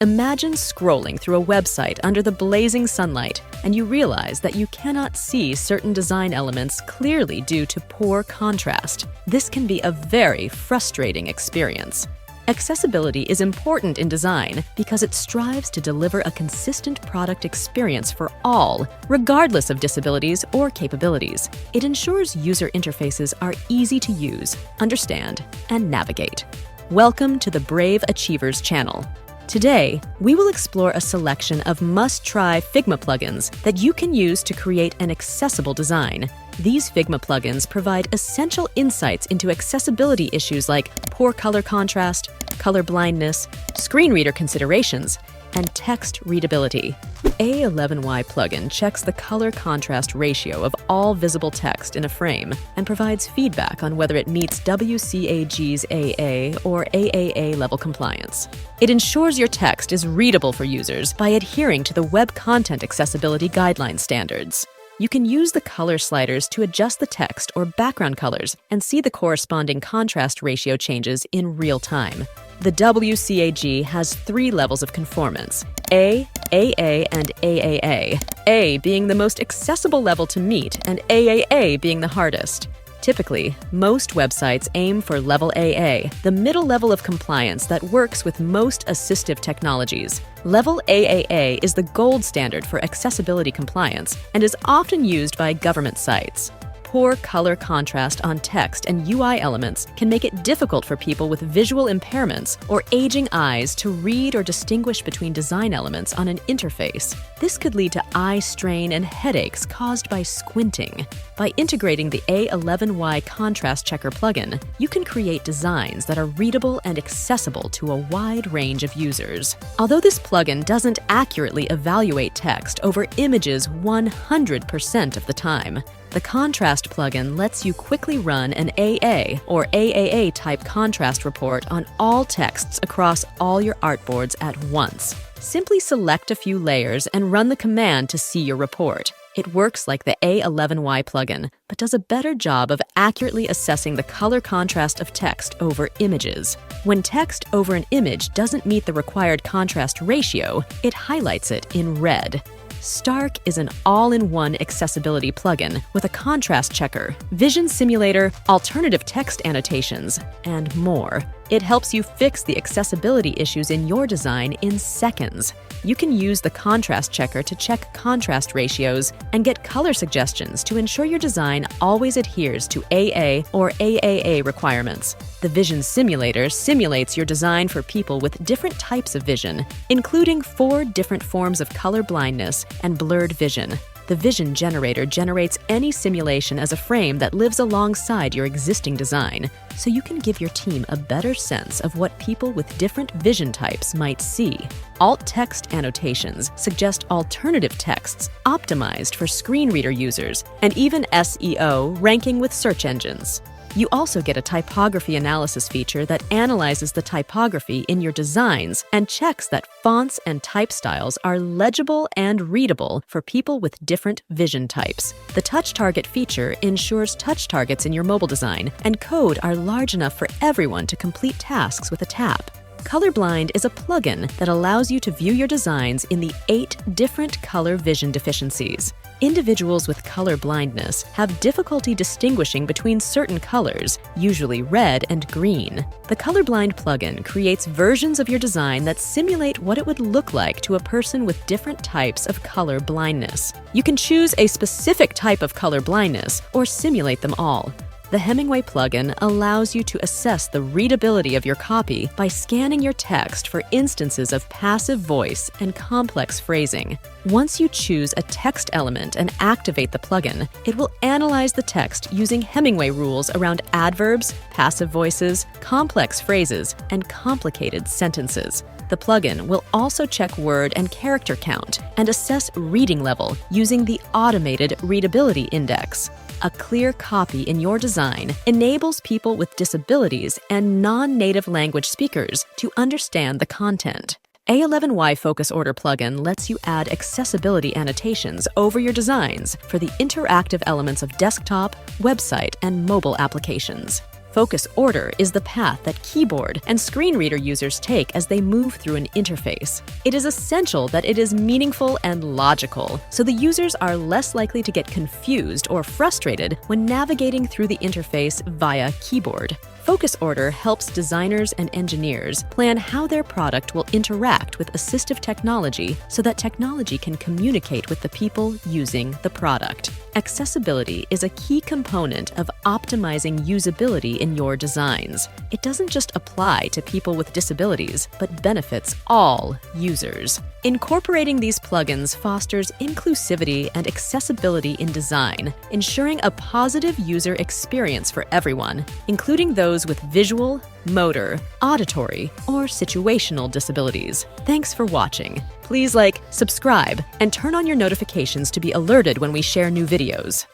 Imagine scrolling through a website under the blazing sunlight, and you realize that you cannot see certain design elements clearly due to poor contrast. This can be a very frustrating experience. Accessibility is important in design because it strives to deliver a consistent product experience for all, regardless of disabilities or capabilities. It ensures user interfaces are easy to use, understand, and navigate. Welcome to the Brave Achievers channel. Today, we will explore a selection of must-try Figma plugins that you can use to create an accessible design. These Figma plugins provide essential insights into accessibility issues like poor color contrast, color blindness, screen reader considerations, and text readability. A11Y plugin checks the color contrast ratio of all visible text in a frame and provides feedback on whether it meets WCAG's AA or AAA level compliance. It ensures your text is readable for users by adhering to the Web Content Accessibility Guideline standards. You can use the color sliders to adjust the text or background colors and see the corresponding contrast ratio changes in real time. The WCAG has 3 levels of conformance: A, AA, and AAA. A being the most accessible level to meet and AAA being the hardest. Typically, most websites aim for level AA, the middle level of compliance that works with most assistive technologies. Level AAA is the gold standard for accessibility compliance and is often used by government sites. Poor color contrast on text and UI elements can make it difficult for people with visual impairments or aging eyes to read or distinguish between design elements on an interface. This could lead to eye strain and headaches caused by squinting. By integrating the A11Y Contrast Checker plugin, you can create designs that are readable and accessible to a wide range of users. Although this plugin doesn't accurately evaluate text over images 100% of the time, the Contrast plugin lets you quickly run an AA or AAA type contrast report on all texts across all your artboards at once. Simply select a few layers and run the command to see your report. It works like the A11Y plugin, but does a better job of accurately assessing the color contrast of text over images. When text over an image doesn't meet the required contrast ratio, it highlights it in red. Stark is an all-in-one accessibility plugin with a contrast checker, vision simulator, alternative text annotations, and more. It helps you fix the accessibility issues in your design in seconds. You can use the contrast checker to check contrast ratios and get color suggestions to ensure your design always adheres to AA or AAA requirements. The vision simulator simulates your design for people with different types of vision, including 4 different forms of color blindness and blurred vision. The vision generator generates any simulation as a frame that lives alongside your existing design, so you can give your team a better sense of what people with different vision types might see. Alt text annotations suggest alternative texts optimized for screen reader users, and even SEO ranking with search engines. You also get a typography analysis feature that analyzes the typography in your designs and checks that fonts and type styles are legible and readable for people with different vision types. The touch target feature ensures touch targets in your mobile design and code are large enough for everyone to complete tasks with a tap. Colorblind is a plugin that allows you to view your designs in the 8 different color vision deficiencies. Individuals with color blindness have difficulty distinguishing between certain colors, usually red and green. The Colorblind plugin creates versions of your design that simulate what it would look like to a person with different types of color blindness. You can choose a specific type of color blindness or simulate them all. The Hemingway plugin allows you to assess the readability of your copy by scanning your text for instances of passive voice and complex phrasing. Once you choose a text element and activate the plugin, it will analyze the text using Hemingway rules around adverbs, passive voices, complex phrases, and complicated sentences. The plugin will also check word and character count and assess reading level using the automated readability index. A clear copy in your design enables people with disabilities and non-native language speakers to understand the content. A11Y Focus Order plugin lets you add accessibility annotations over your designs for the interactive elements of desktop, website, and mobile applications. Focus order is the path that keyboard and screen reader users take as they move through an interface. It is essential that it is meaningful and logical, so the users are less likely to get confused or frustrated when navigating through the interface via keyboard. Focus order helps designers and engineers plan how their product will interact with assistive technology so that technology can communicate with the people using the product. Accessibility is a key component of optimizing usability in your designs. It doesn't just apply to people with disabilities, but benefits all users. Incorporating these plugins fosters inclusivity and accessibility in design, ensuring a positive user experience for everyone, including those with visual, motor, auditory, or situational disabilities. Thanks for watching. Please like, subscribe, and turn on your notifications to be alerted when we share new videos.